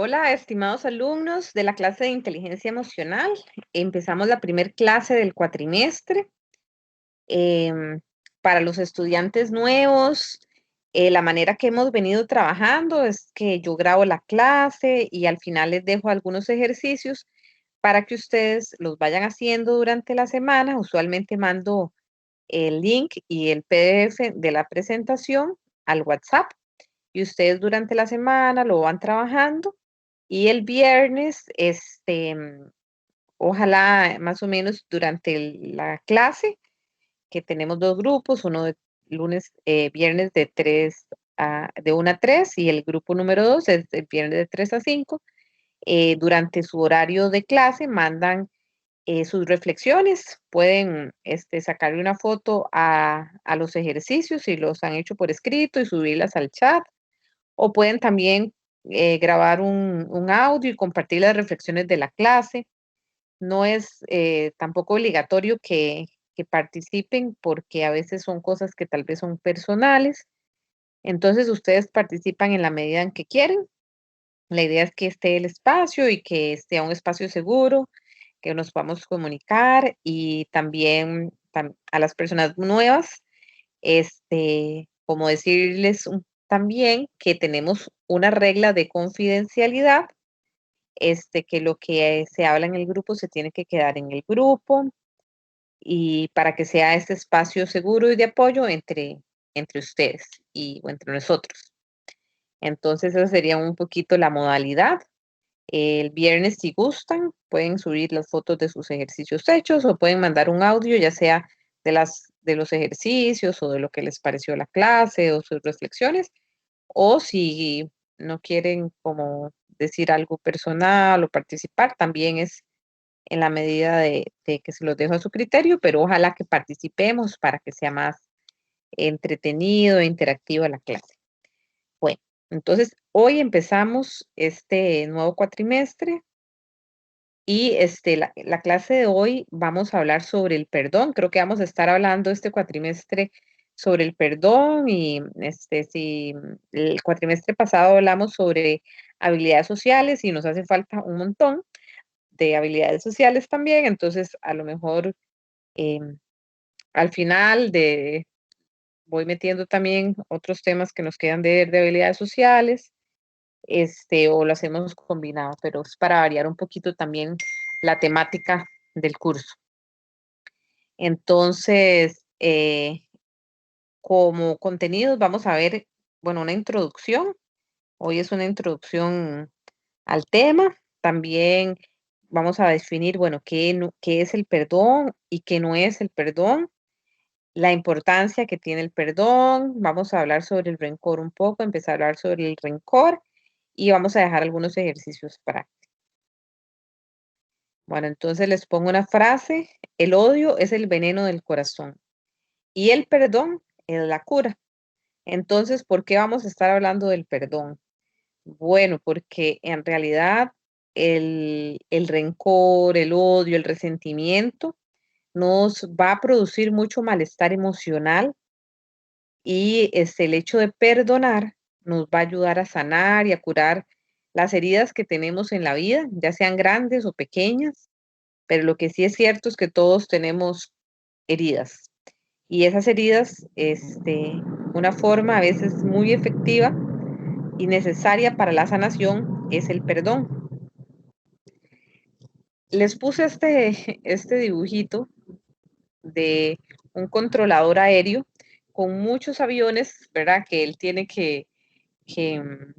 Hola, estimados alumnos de la clase de inteligencia emocional. Empezamos la primer clase del cuatrimestre. Em, para los estudiantes nuevos, la manera que hemos venido trabajando es que yo grabo la clase y al final les dejo algunos ejercicios para que ustedes los vayan haciendo durante la semana. Usualmente mando el link y el PDF de la presentación al WhatsApp y ustedes durante la semana lo van trabajando y el viernes, ojalá más o menos durante la clase, que tenemos dos grupos, uno de viernes de 1 a 3 y el grupo número 2 es el viernes de 3 a 5. Durante su horario de clase mandan sus reflexiones, pueden sacarle una foto a los ejercicios si los han hecho por escrito y subirlas al chat o pueden también grabar un audio y compartir las reflexiones de la clase. No es tampoco obligatorio que participen porque a veces son cosas que tal vez son personales. Entonces ustedes participan en la medida en que quieren. La idea es que esté el espacio y que sea un espacio seguro, que nos podamos comunicar y también a las personas nuevas como decirles también que tenemos una regla de confidencialidad, que lo que se habla en el grupo se tiene que quedar en el grupo y para que sea este espacio seguro y de apoyo entre ustedes o entre nosotros. Entonces, esa sería un poquito la modalidad. El viernes, si gustan, pueden subir las fotos de sus ejercicios hechos o pueden mandar un audio, ya sea de los ejercicios o de lo que les pareció la clase o sus reflexiones, o si no quieren como decir algo personal o participar, también es en la medida de que se los dejo a su criterio, pero ojalá que participemos para que sea más entretenido e interactiva la clase. Bueno, entonces hoy empezamos este nuevo cuatrimestre y la clase de hoy vamos a hablar sobre el perdón. Creo que vamos a estar hablando este cuatrimestre sobre el perdón y si el cuatrimestre pasado hablamos sobre habilidades sociales y nos hace falta un montón de habilidades sociales también, entonces a lo mejor em, al final voy metiendo también otros temas que nos quedan de ver de habilidades sociales, o lo hacemos combinado, pero es para variar un poquito también la temática del curso. Entonces, como contenidos vamos a ver, bueno, una introducción. Hoy es una introducción al tema. También vamos a definir, bueno, qué es el perdón y qué no es el perdón, la importancia que tiene el perdón. Vamos a hablar sobre el rencor un poco, empezar a hablar sobre el rencor y vamos a dejar algunos ejercicios para. Bueno, entonces les pongo una frase. El odio es el veneno del corazón y el perdón es la cura. Entonces, ¿por qué vamos a estar hablando del perdón? Bueno, porque en realidad el rencor, el odio, el resentimiento nos va a producir mucho malestar emocional y el hecho de perdonar nos va a ayudar a sanar y a curar las heridas que tenemos en la vida, ya sean grandes o pequeñas, pero lo que sí es cierto es que todos tenemos heridas y esas heridas, una forma a veces muy efectiva y necesaria para la sanación es el perdón. Les puse este dibujito de un controlador aéreo con muchos aviones, ¿verdad? Que él tiene que, mm,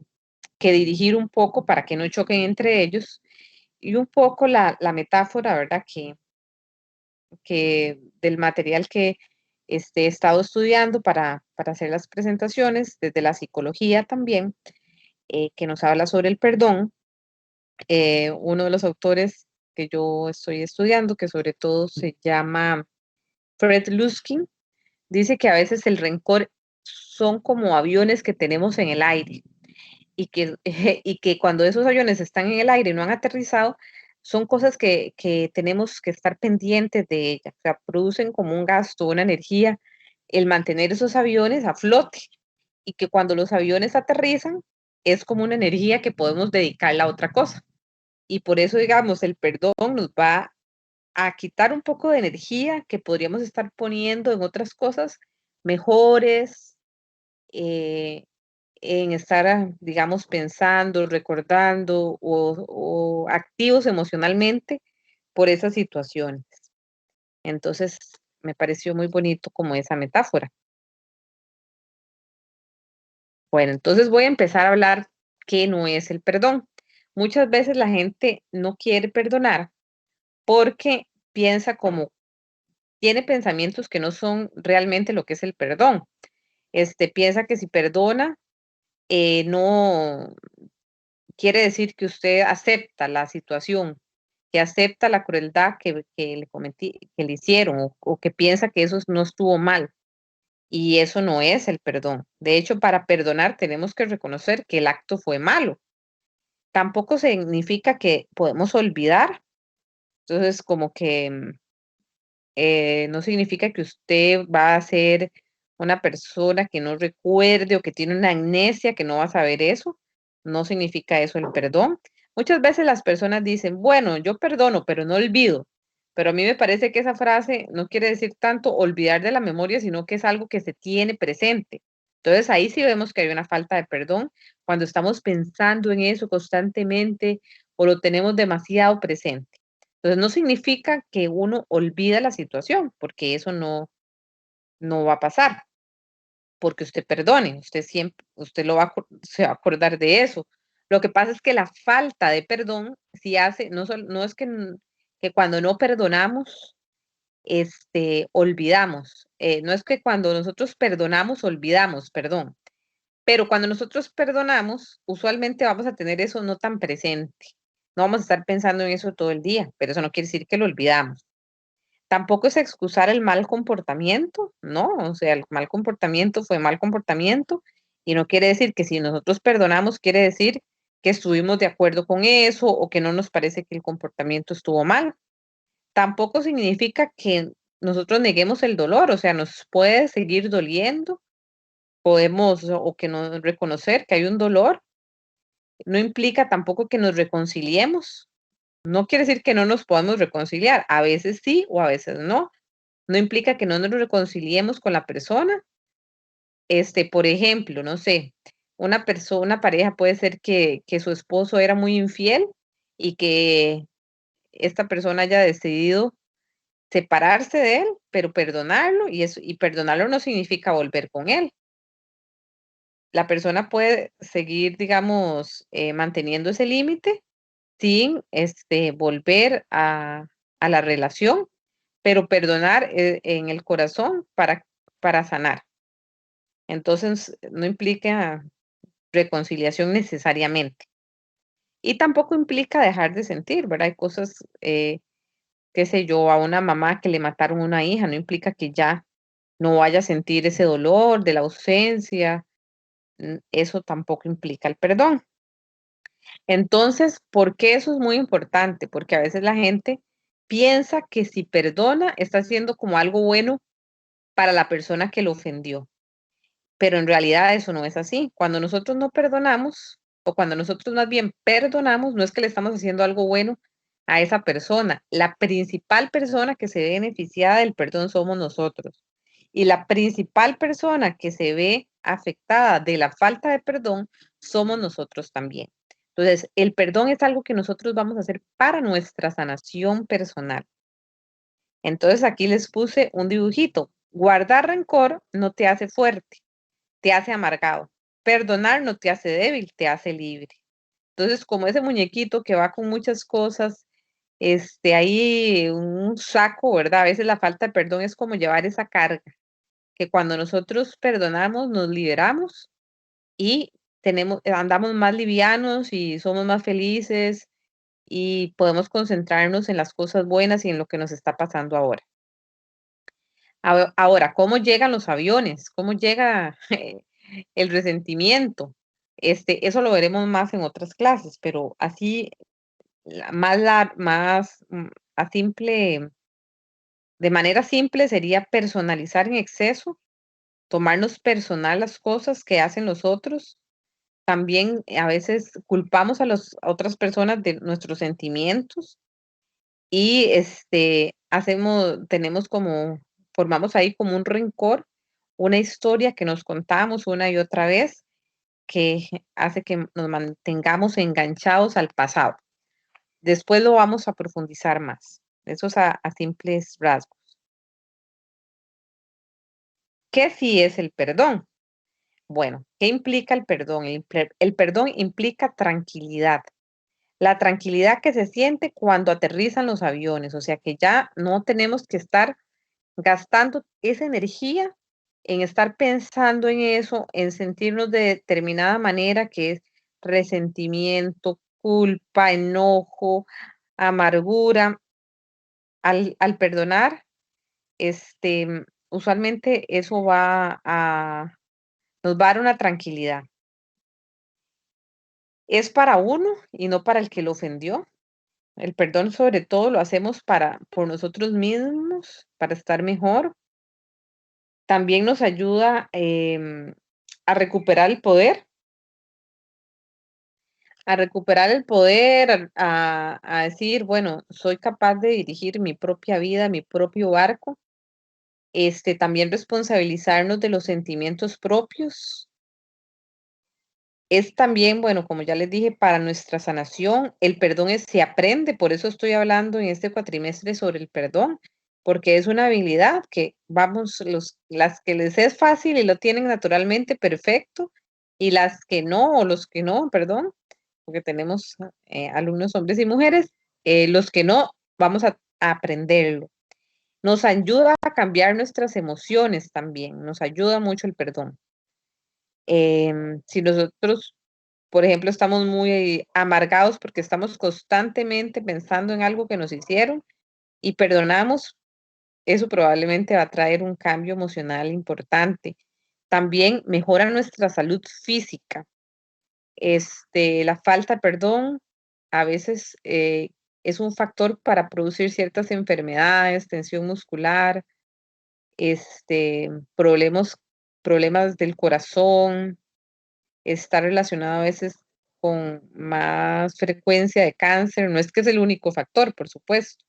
que dirigir un poco para que no choquen entre ellos. Y un poco la metáfora, ¿verdad? Que del material que he estado estudiando para hacer las presentaciones, desde la psicología también, que nos habla sobre el perdón. Uno de los autores que yo estoy estudiando, que sobre todo se llama Fred Luskin, dice que a veces el rencor son como aviones que tenemos en el aire y que cuando esos aviones están en el aire y no han aterrizado, son cosas que tenemos que estar pendientes de ellas. O sea, producen como un gasto, una energía, el mantener esos aviones a flote y que cuando los aviones aterrizan, es como una energía que podemos dedicarla a otra cosa. Y por eso, digamos, el perdón nos va a quitar un poco de energía que podríamos estar poniendo en otras cosas mejores, eh, en estar, digamos, pensando, recordando o activos emocionalmente por esas situaciones. Entonces, me pareció muy bonito como esa metáfora. Bueno, entonces voy a empezar a hablar qué no es el perdón. Muchas veces la gente no quiere perdonar porque piensa como tiene pensamientos que no son realmente lo que es el perdón. Piensa que si perdona, no quiere decir que usted acepta la situación, que acepta la crueldad que le hicieron o que piensa que eso no estuvo mal. Y eso no es el perdón. De hecho, para perdonar tenemos que reconocer que el acto fue malo. Tampoco significa que podemos olvidar. Entonces, como que no significa que usted va a ser una persona que no recuerde o que tiene una amnesia, que no va a saber eso. No significa eso el perdón. Muchas veces las personas dicen, bueno, yo perdono, pero no olvido. Pero a mí me parece que esa frase no quiere decir tanto olvidar de la memoria, sino que es algo que se tiene presente. Entonces ahí sí vemos que hay una falta de perdón cuando estamos pensando en eso constantemente o lo tenemos demasiado presente. Entonces, no significa que uno olvida la situación, porque eso no va a pasar, porque usted perdone, usted siempre usted lo va a se va a acordar de eso. Lo que pasa es que la falta de perdón sí hace no es que cuando no perdonamos, olvidamos, no es que cuando nosotros perdonamos, olvidamos, perdón, pero cuando nosotros perdonamos, usualmente vamos a tener eso no tan presente. No vamos a estar pensando en eso todo el día, pero eso no quiere decir que lo olvidamos. Tampoco es excusar el mal comportamiento, ¿no? O sea, el mal comportamiento fue mal comportamiento y no quiere decir que si nosotros perdonamos, quiere decir que estuvimos de acuerdo con eso o que no nos parece que el comportamiento estuvo mal. Tampoco significa que nosotros neguemos el dolor, o sea, nos puede seguir doliendo, podemos o que no reconocer que hay un dolor, no implica tampoco que nos reconciliemos. No quiere decir que no nos podamos reconciliar, a veces sí o a veces no. No implica que no nos reconciliemos con la persona. Por ejemplo, no sé, una pareja puede ser que su esposo era muy infiel y que esta persona haya decidido separarse de él, pero perdonarlo, y perdonarlo no significa volver con él. La persona puede seguir, digamos, manteniendo ese límite sin, volver a la relación, pero perdonar, en el corazón para sanar. Entonces, no implica reconciliación necesariamente. Y tampoco implica dejar de sentir, ¿verdad? Hay cosas, qué sé yo, a una mamá que le mataron una hija, no implica que ya no vaya a sentir ese dolor de la ausencia, eso tampoco implica el perdón. Entonces, ¿por qué eso es muy importante? Porque a veces la gente piensa que si perdona, está haciendo como algo bueno para la persona que lo ofendió. Pero en realidad eso no es así. Cuando nosotros no perdonamos, o cuando nosotros más bien perdonamos, no es que le estamos haciendo algo bueno a esa persona. La principal persona que se ve beneficiada del perdón somos nosotros. Y la principal persona que se ve afectada de la falta de perdón somos nosotros también. Entonces, el perdón es algo que nosotros vamos a hacer para nuestra sanación personal. Entonces, aquí les puse un dibujito. Guardar rencor no te hace fuerte, te hace amargado. Perdonar no te hace débil, te hace libre. Entonces, como ese muñequito que va con muchas cosas, ahí un saco, ¿verdad? A veces la falta de perdón es como llevar esa carga, que cuando nosotros perdonamos, nos liberamos y andamos más livianos y somos más felices y podemos concentrarnos en las cosas buenas y en lo que nos está pasando ahora. Ahora, ¿cómo llegan los aviones? ¿Cómo llega el resentimiento? Eso lo veremos más en otras clases, pero así, más a simple, de manera simple sería personalizar en exceso, tomarnos personal las cosas que hacen los otros, También a veces culpamos a otras personas de nuestros sentimientos y tenemos como, formamos ahí como un rencor, una historia que nos contamos una y otra vez que hace que nos mantengamos enganchados al pasado. Después lo vamos a profundizar más. Eso es a simples rasgos. ¿Qué sí es el perdón? Bueno, ¿qué implica el perdón? El perdón implica tranquilidad. La tranquilidad que se siente cuando aterrizan los aviones, o sea que ya no tenemos que estar gastando esa energía en estar pensando en eso, en sentirnos de determinada manera, que es resentimiento, culpa, enojo, amargura. Al perdonar, usualmente eso nos va a dar una tranquilidad. Es para uno y no para el que lo ofendió. El perdón, sobre todo, lo hacemos por nosotros mismos, para estar mejor. También nos ayuda, a recuperar el poder, a recuperar el poder, a decir, bueno, soy capaz de dirigir mi propia vida, mi propio barco. También responsabilizarnos de los sentimientos propios. Es también, bueno, como ya les dije, para nuestra sanación, el perdón se aprende, por eso estoy hablando en este cuatrimestre sobre el perdón, porque es una habilidad que vamos, las que les es fácil y lo tienen naturalmente perfecto, y las que no, o los que no, perdón, porque tenemos alumnos hombres y mujeres, los que no, vamos a aprenderlo. Nos ayuda a cambiar nuestras emociones también, nos ayuda mucho el perdón. Si nosotros, por ejemplo, estamos muy amargados porque estamos constantemente pensando en algo que nos hicieron y perdonamos, eso probablemente va a traer un cambio emocional importante. También mejora nuestra salud física. La falta de perdón a veces es un factor para producir ciertas enfermedades, tensión muscular, problemas, problemas del corazón, está relacionado a veces con más frecuencia de cáncer, no es que es el único factor, por supuesto.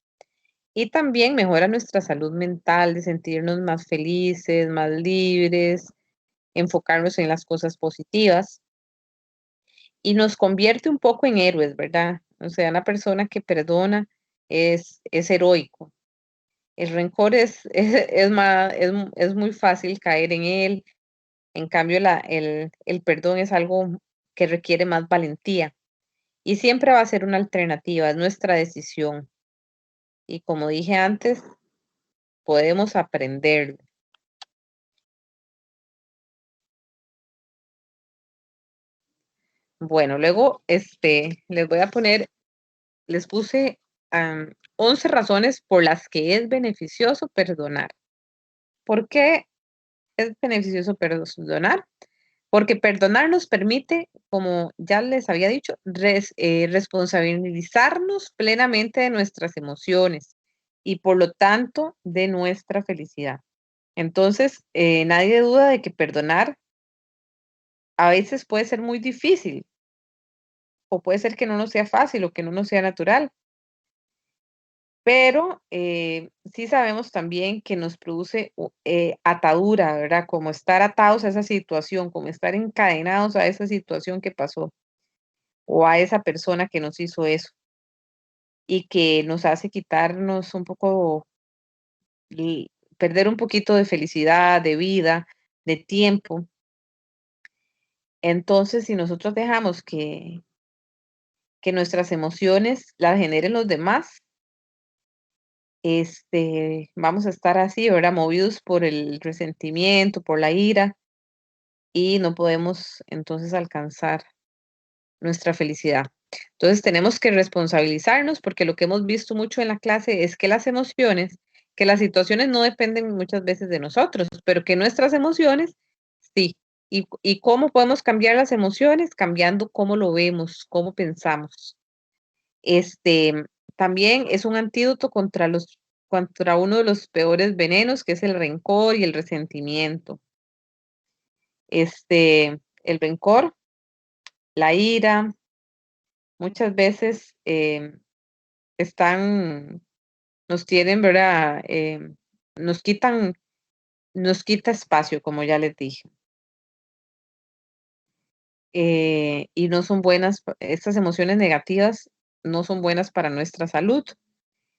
Y también mejora nuestra salud mental, de sentirnos más felices, más libres, enfocarnos en las cosas positivas y nos convierte un poco en héroes, ¿verdad? O sea, una persona que perdona es heroico. El rencor es muy fácil caer en él. En cambio, el perdón es algo que requiere más valentía y siempre va a ser una alternativa, es nuestra decisión. Y como dije antes, podemos aprenderlo. Bueno, luego les puse 11 razones por las que es beneficioso perdonar. ¿Por qué es beneficioso perdonar? Porque perdonar nos permite, como ya les había dicho, responsabilizarnos plenamente de nuestras emociones y por lo tanto de nuestra felicidad. Entonces, nadie duda de que perdonar a veces puede ser muy difícil o puede ser que no nos sea fácil o que no nos sea natural, pero sí sabemos también que nos produce atadura, ¿verdad? Como estar atados a esa situación, como estar encadenados a esa situación que pasó o a esa persona que nos hizo eso y que nos hace quitarnos un poco, perder un poquito de felicidad, de vida, de tiempo. Entonces, si nosotros dejamos que nuestras emociones las generen los demás, vamos a estar así, ¿verdad? Movidos por el resentimiento, por la ira, y no podemos entonces alcanzar nuestra felicidad. Entonces tenemos que responsabilizarnos porque lo que hemos visto mucho en la clase es que las emociones, que las situaciones no dependen muchas veces de nosotros, pero que nuestras emociones sí. ¿Y cómo podemos cambiar las emociones? Cambiando cómo lo vemos, cómo pensamos. Este, También es un antídoto contra uno de los peores venenos, que es el rencor y el resentimiento. El rencor la ira, muchas veces están, nos tienen, ¿verdad? Nos quitan, nos quita espacio, como ya les dije. Y no son buenas, estas emociones negativas no son buenas para nuestra salud,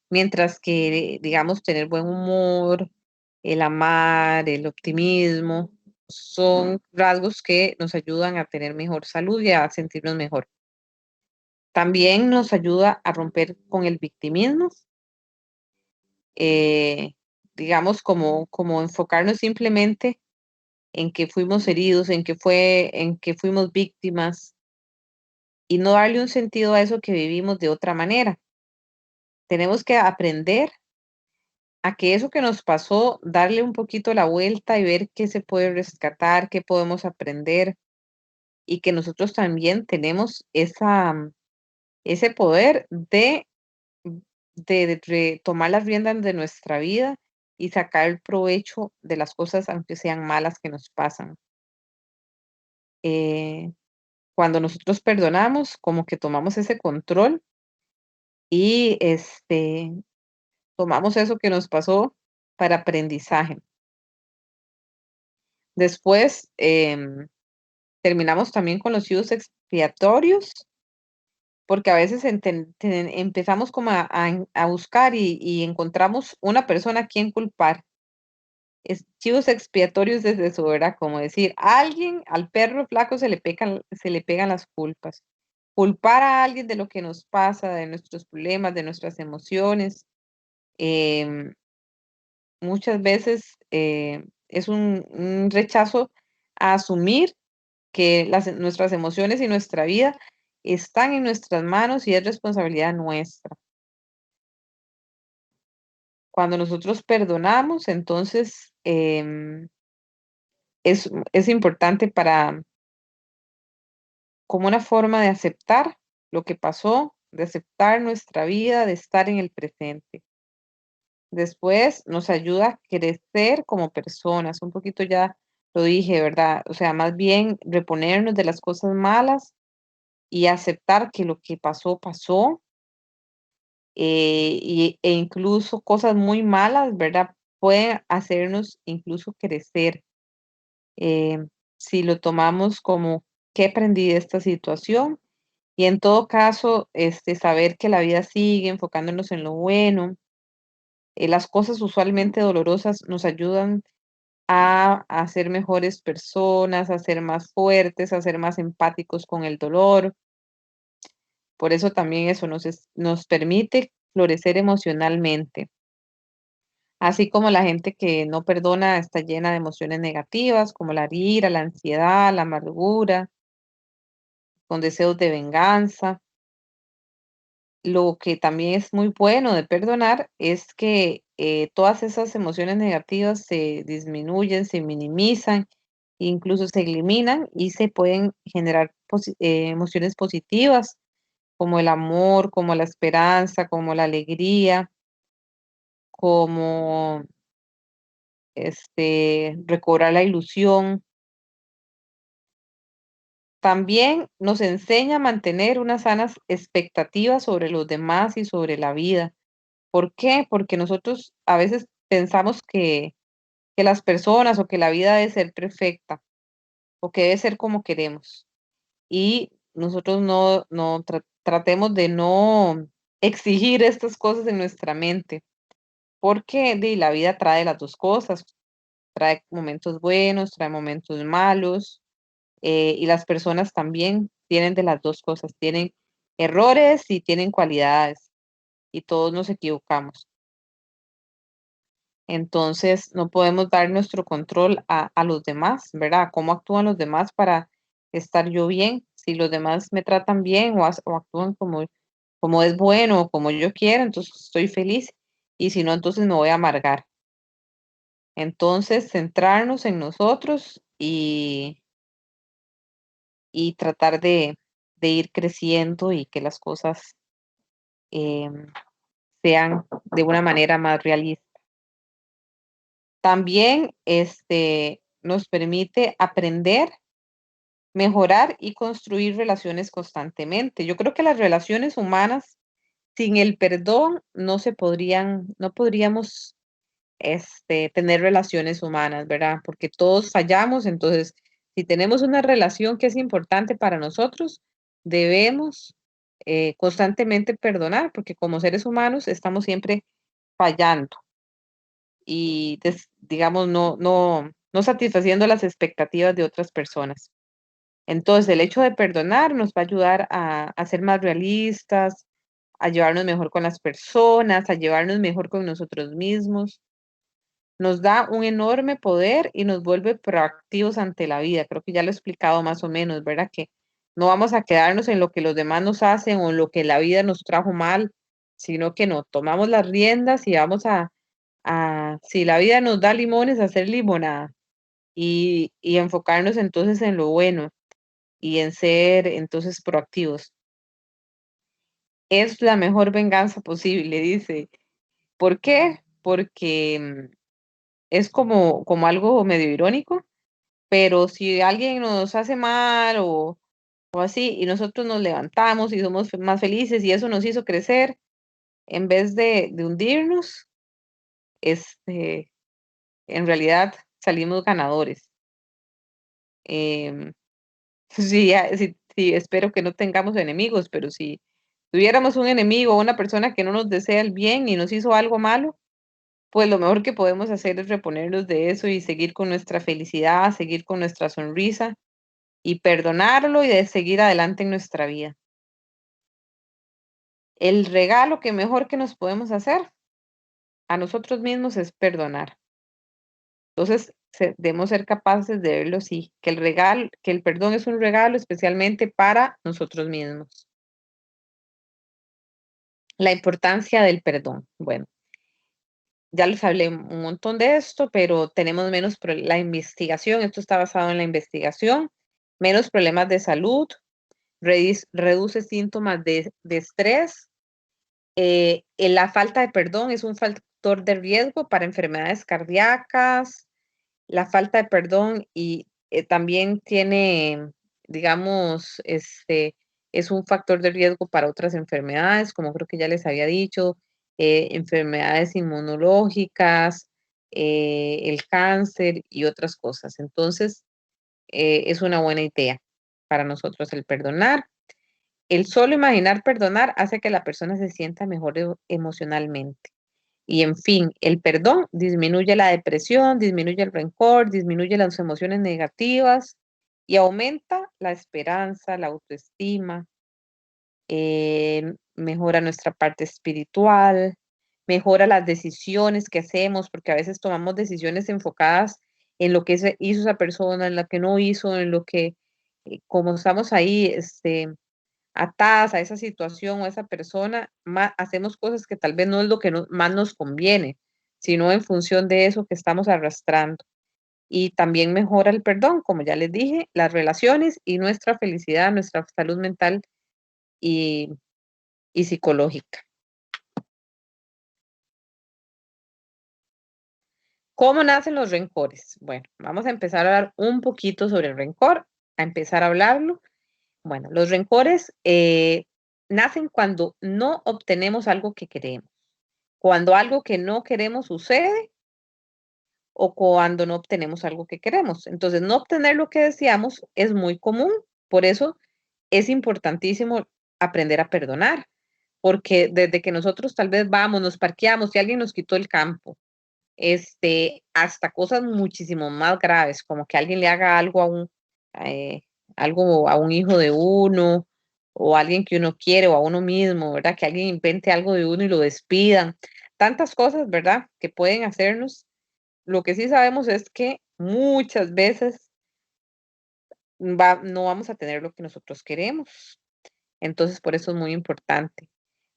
mientras que, digamos, tener buen humor, el amar, el optimismo, son rasgos que nos ayudan a tener mejor salud y a sentirnos mejor. También nos ayuda a romper con el victimismo, eh, digamos, como enfocarnos simplemente en que fuimos heridos, en que fuimos víctimas y no darle un sentido a eso que vivimos de otra manera. Tenemos que aprender a que eso que nos pasó, darle un poquito la vuelta y ver qué se puede rescatar, qué podemos aprender y que nosotros también tenemos ese poder de tomar las riendas de nuestra vida y sacar el provecho de las cosas, aunque sean malas, que nos pasan. Eh, Cuando nosotros perdonamos, como que tomamos ese control y tomamos eso que nos pasó para aprendizaje. Después, terminamos también con los chivos expiatorios, porque a veces empezamos como a buscar y encontramos una persona a quien culpar. Chivos expiatorios desde eso, ¿verdad? Como decir, a alguien, al perro flaco se le pegan las culpas. Culpar a alguien de lo que nos pasa, de nuestros problemas, de nuestras emociones, em, muchas veces es un rechazo a asumir que nuestras emociones y nuestra vida están en nuestras manos y es responsabilidad nuestra. Cuando nosotros perdonamos, entonces es importante como una forma de aceptar lo que pasó, de aceptar nuestra vida, de estar en el presente. Después nos ayuda a crecer como personas, un poquito ya lo dije, ¿verdad? O sea, más bien reponernos de las cosas malas y aceptar que lo que pasó, pasó, e incluso cosas muy malas, ¿verdad? Pueden hacernos incluso crecer. eh, si lo tomamos como, ¿qué aprendí de esta situación? Y en todo caso, saber que la vida sigue, enfocándonos en lo bueno. Las cosas usualmente dolorosas nos ayudan a ser mejores personas, a ser más fuertes, a ser más empáticos con el dolor. Por eso también eso nos permite florecer emocionalmente. Así como la gente que no perdona está llena de emociones negativas, como la ira, la ansiedad, la amargura, con deseos de venganza. Lo que también es muy bueno de perdonar es que todas esas emociones negativas se disminuyen, se minimizan, incluso se eliminan y se pueden generar emociones positivas como el amor, como la esperanza, como la alegría, como recobrar la ilusión. También nos enseña a mantener unas sanas expectativas sobre los demás y sobre la vida. ¿Por qué? Porque nosotros a veces pensamos que las personas o que la vida debe ser perfecta o que debe ser como queremos. Y nosotros tratemos de no exigir estas cosas en nuestra mente, porque la vida trae las dos cosas, trae momentos buenos, trae momentos malos, y las personas también tienen de las dos cosas, tienen errores y tienen cualidades, y todos nos equivocamos. Entonces, no podemos dar nuestro control a los demás, ¿verdad? ¿Cómo actúan los demás para estar yo bien? Si los demás me tratan bien o actúan como es bueno o como yo quiero, entonces estoy feliz. Y si no, entonces me voy a amargar. Entonces, centrarnos en nosotros y tratar de ir creciendo y que las cosas em, sean de una manera más realista. También nos permite aprender mejorar y construir relaciones constantemente. Yo creo que las relaciones humanas sin el perdón no podríamos tener relaciones humanas, ¿verdad? Porque todos fallamos, entonces, si tenemos una relación que es importante para nosotros, debemos constantemente perdonar, porque como seres humanos estamos siempre fallando y, digamos, no satisfaciendo las expectativas de otras personas. Entonces, el hecho de perdonar nos va a ayudar a ser más realistas, a llevarnos mejor con las personas, a llevarnos mejor con nosotros mismos. Nos da un enorme poder y nos vuelve proactivos ante la vida. Creo que ya lo he explicado más o menos, ¿verdad? Que no vamos a quedarnos en lo que los demás nos hacen o en lo que la vida nos trajo mal, sino que no, tomamos las riendas y vamos si la vida nos da limones, a hacer limonada y enfocarnos entonces en lo bueno y en ser entonces proactivos. Es la mejor venganza posible, dice. ¿Por qué? Porque es como algo medio irónico, pero si alguien nos hace mal o así y nosotros nos levantamos y somos más felices y eso nos hizo crecer, en vez de hundirnos, este, en realidad salimos ganadores. Em, sí, sí, espero que no tengamos enemigos, pero si tuviéramos un enemigo o una persona que no nos desea el bien y nos hizo algo malo, pues lo mejor que podemos hacer es reponernos de eso y seguir con nuestra felicidad, seguir con nuestra sonrisa y perdonarlo y de seguir adelante en nuestra vida. El regalo que mejor que nos podemos hacer a nosotros mismos es perdonar. Entonces, debemos ser capaces de verlo así, que el perdón es un regalo especialmente para nosotros mismos. La importancia del perdón. Bueno, ya les hablé un montón de esto, pero tenemos menos la investigación, esto está basado en la investigación, menos problemas de salud, reduce síntomas de estrés. La falta de perdón es un factor de riesgo para enfermedades cardíacas. La falta de perdón y también tiene, digamos, es un factor de riesgo para otras enfermedades, como creo que ya les había dicho, enfermedades inmunológicas, el cáncer y otras cosas. Entonces, es una buena idea para nosotros el perdonar. El solo imaginar perdonar hace que la persona se sienta mejor emocionalmente. Y en fin, el perdón disminuye la depresión, disminuye el rencor, disminuye las emociones negativas y aumenta la esperanza, la autoestima, mejora nuestra parte espiritual, mejora las decisiones que hacemos, porque a veces tomamos decisiones enfocadas en lo que hizo esa persona, en lo que no hizo, en lo que, como estamos ahí, atadas a esa situación o a esa persona, hacemos cosas que tal vez no es lo que más nos conviene, sino en función de eso que estamos arrastrando. Y también mejora el perdón, como ya les dije, las relaciones y nuestra felicidad, nuestra salud mental y, y psicológica. ¿Cómo nacen los rencores? Bueno, vamos a empezar a hablar un poquito sobre el rencor, a empezar a hablarlo. Bueno, los rencores nacen cuando no obtenemos algo que queremos. Cuando algo que no queremos sucede o cuando no obtenemos algo que queremos. Entonces, no obtener lo que deseamos es muy común. Por eso es importantísimo aprender a perdonar, porque desde que nosotros tal vez vamos, nos parqueamos, si alguien nos quitó el campo, hasta cosas muchísimo más graves, como que alguien le haga eh, algo a un hijo de uno, o a alguien que uno quiere, o a uno mismo, ¿verdad? Que alguien invente algo de uno y lo despidan. Tantas cosas, ¿verdad? Que pueden hacernos. Lo que sí sabemos es que muchas veces no vamos a tener lo que nosotros queremos. Entonces, por eso es muy importante.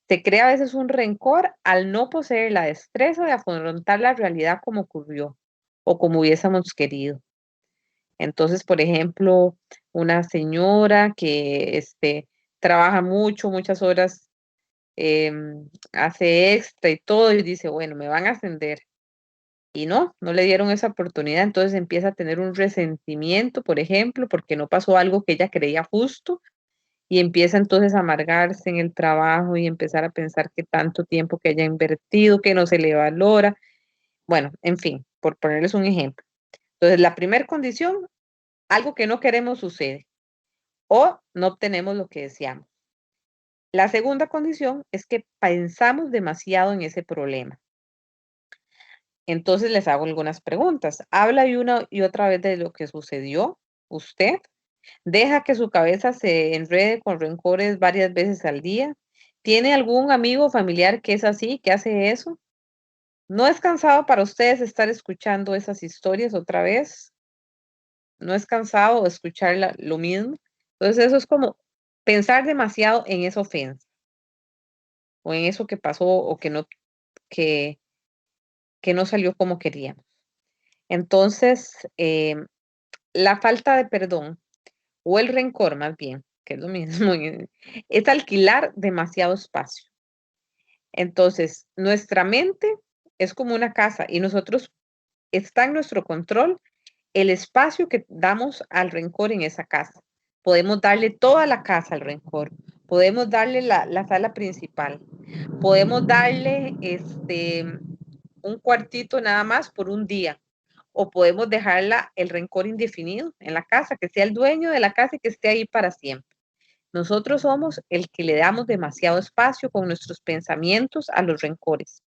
Se crea a veces un rencor al no poseer la destreza de afrontar la realidad como ocurrió o como hubiésemos querido. Entonces, por ejemplo, una señora que trabaja mucho, muchas horas, hace extra y todo, y dice, bueno, me van a ascender. y no le dieron esa oportunidad, entonces empieza a tener un resentimiento, por ejemplo, porque no pasó algo que ella creía justo y empieza entonces a amargarse en el trabajo y empezar a pensar que tanto tiempo que haya invertido, que no se le valora. Bueno, en fin, por ponerles un ejemplo. Entonces, la primera condición, algo que no queremos sucede o no obtenemos lo que deseamos. La segunda condición es que pensamos demasiado en ese problema. Entonces les hago algunas preguntas. ¿Habla y una y otra vez de lo que sucedió usted? ¿Deja que su cabeza se enrede con rencores varias veces al día? ¿Tiene algún amigo o familiar que es así, que hace eso? ¿No es cansado para ustedes estar escuchando esas historias otra vez? ¿No es cansado escuchar lo mismo? Entonces eso es como pensar demasiado en esa ofensa o en eso que pasó o que, que no salió como queríamos. Entonces, la falta de perdón o el rencor más bien, que es lo mismo, es alquilar demasiado espacio. Entonces, nuestra mente es como una casa y nosotros está en nuestro control el espacio que damos al rencor en esa casa. Podemos darle toda la casa al rencor, podemos darle la sala principal, podemos darle un cuartito nada más por un día, o podemos dejarla el rencor indefinido en la casa, que sea el dueño de la casa y que esté ahí para siempre. Nosotros somos el que le damos demasiado espacio con nuestros pensamientos a los rencores.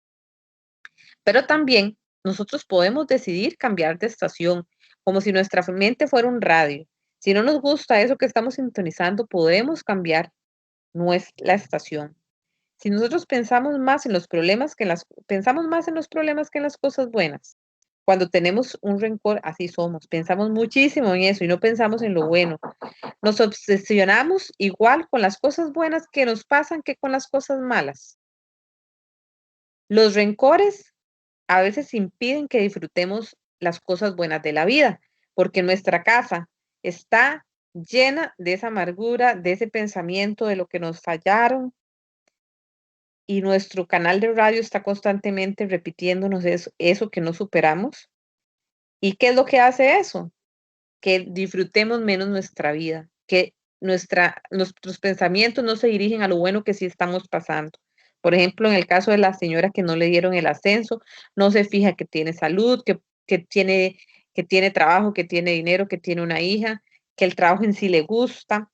Pero también nosotros podemos decidir cambiar de estación, como si nuestra mente fuera un radio. Si no nos gusta eso que estamos sintonizando, podemos cambiar nuestra estación. Si nosotros pensamos más en los problemas que en pensamos más en los problemas que en las cosas buenas. Cuando tenemos un rencor, así somos, pensamos muchísimo en eso y no pensamos en lo bueno. Nos obsesionamos igual con las cosas buenas que nos pasan que con las cosas malas. Los rencores a veces impiden que disfrutemos las cosas buenas de la vida, porque nuestra casa está llena de esa amargura, de ese pensamiento de lo que nos fallaron y nuestro canal de radio está constantemente repitiéndonos eso que no superamos. ¿Y qué es lo que hace eso? Que disfrutemos menos nuestra vida, que nuestros pensamientos no se dirigen a lo bueno que sí estamos pasando. Por ejemplo, en el caso de la señora que no le dieron el ascenso, no se fija que tiene salud, que que tiene trabajo, que tiene dinero, que tiene una hija, que el trabajo en sí le gusta.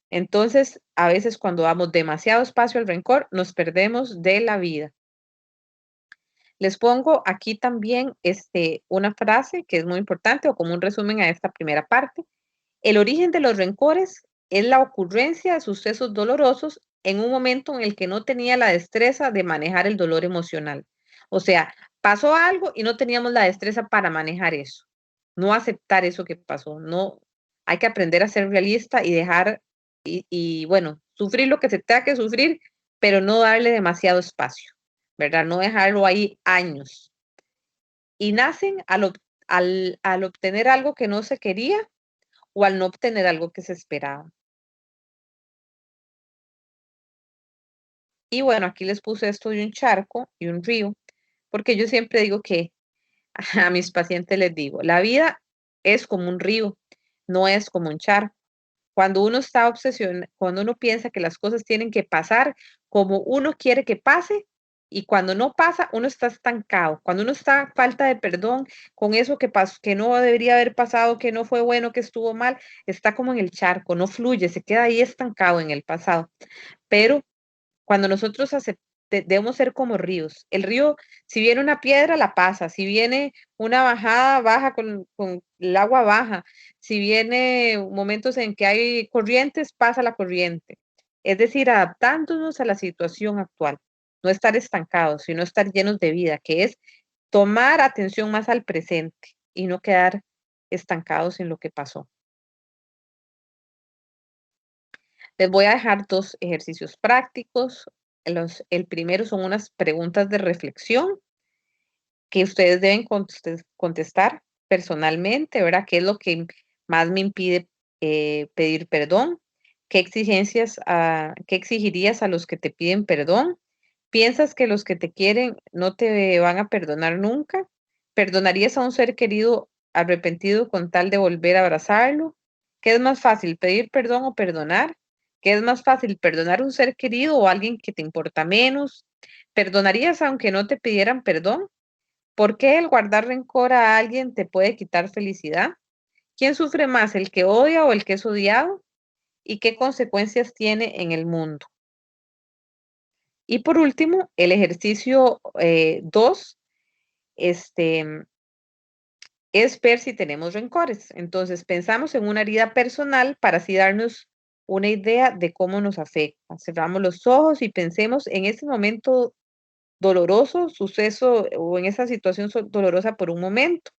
Entonces, a veces cuando damos demasiado espacio al rencor, nos perdemos de la vida. Les pongo aquí también una frase que es muy importante o como un resumen a esta primera parte. El origen de los rencores es la ocurrencia de sucesos dolorosos en un momento en el que no tenía la destreza de manejar el dolor emocional. O sea, pasó algo y no teníamos la destreza para manejar eso. No aceptar eso que pasó. No, hay que aprender a ser realista y dejar y bueno, sufrir lo que se tenga que sufrir, pero no darle demasiado espacio, ¿verdad? No dejarlo ahí años. Y nacen al obtener algo que no se quería o al no obtener algo que se esperaba. Y bueno, aquí les puse esto de un charco y un río, porque yo siempre digo que a mis pacientes les digo, la vida es como un río, no es como un charco. Cuando uno está obsesionado, cuando uno piensa que las cosas tienen que pasar como uno quiere que pase, y cuando no pasa, uno está estancado. Cuando uno está a falta de perdón con eso que pasó, que no debería haber pasado, que no fue bueno, que estuvo mal, está como en el charco, no fluye, se queda ahí estancado en el pasado. Pero cuando nosotros debemos ser como ríos. El río, si viene una piedra, la pasa. Si viene una bajada, baja con el agua baja. Si viene momentos en que hay corrientes, pasa la corriente. Es decir, adaptándonos a la situación actual. No estar estancados, sino estar llenos de vida, que es tomar atención más al presente y no quedar estancados en lo que pasó. Les voy a dejar 2 ejercicios prácticos. El primero son unas preguntas de reflexión que ustedes deben contestar personalmente, ¿verdad? ¿Qué es lo que más me impide, pedir perdón? ¿Qué exigirías a los que te piden perdón? ¿Piensas que los que te quieren no te van a perdonar nunca? ¿Perdonarías a un ser querido arrepentido con tal de volver a abrazarlo? ¿Qué es más fácil, pedir perdón o perdonar? ¿Qué es más fácil, perdonar a un ser querido o a alguien que te importa menos? ¿Perdonarías aunque no te pidieran perdón? ¿Por qué el guardar rencor a alguien te puede quitar felicidad? ¿Quién sufre más, el que odia o el que es odiado? ¿Y qué consecuencias tiene en el mundo? Y por último, el ejercicio 2, este, es ver si tenemos rencores. Entonces, pensamos en una herida personal para así darnos una idea de cómo nos afecta. Cerramos los ojos y pensemos en ese momento doloroso, suceso o en esa situación dolorosa por un momento.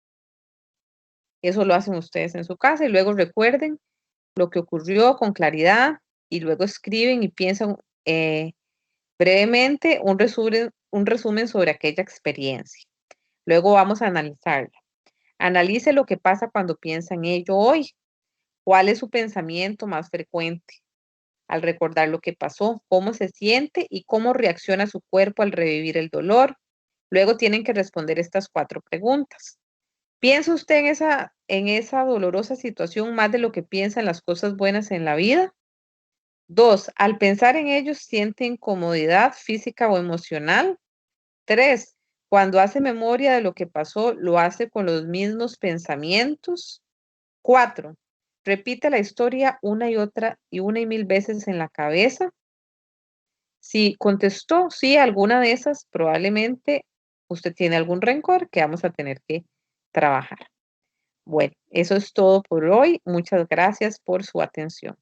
Eso lo hacen ustedes en su casa y luego recuerden lo que ocurrió con claridad y luego escriben y piensan eh, brevemente un resumen sobre aquella experiencia. Luego vamos a analizarla. Analice lo que pasa cuando piensa en ello hoy. ¿Cuál es su pensamiento más frecuente al recordar lo que pasó? ¿Cómo se siente y cómo reacciona su cuerpo al revivir el dolor? Luego tienen que responder estas 4 preguntas. ¿Piensa usted en esa dolorosa situación más de lo que piensa en las cosas buenas en la vida? 2. Al pensar en ellos, ¿siente incomodidad física o emocional? 3. Cuando hace memoria de lo que pasó, ¿lo hace con los mismos pensamientos? 4. Repite la historia una y otra y una y mil veces en la cabeza. Si contestó sí a alguna de esas, probablemente usted tiene algún rencor que vamos a tener que trabajar. Bueno, eso es todo por hoy. Muchas gracias por su atención.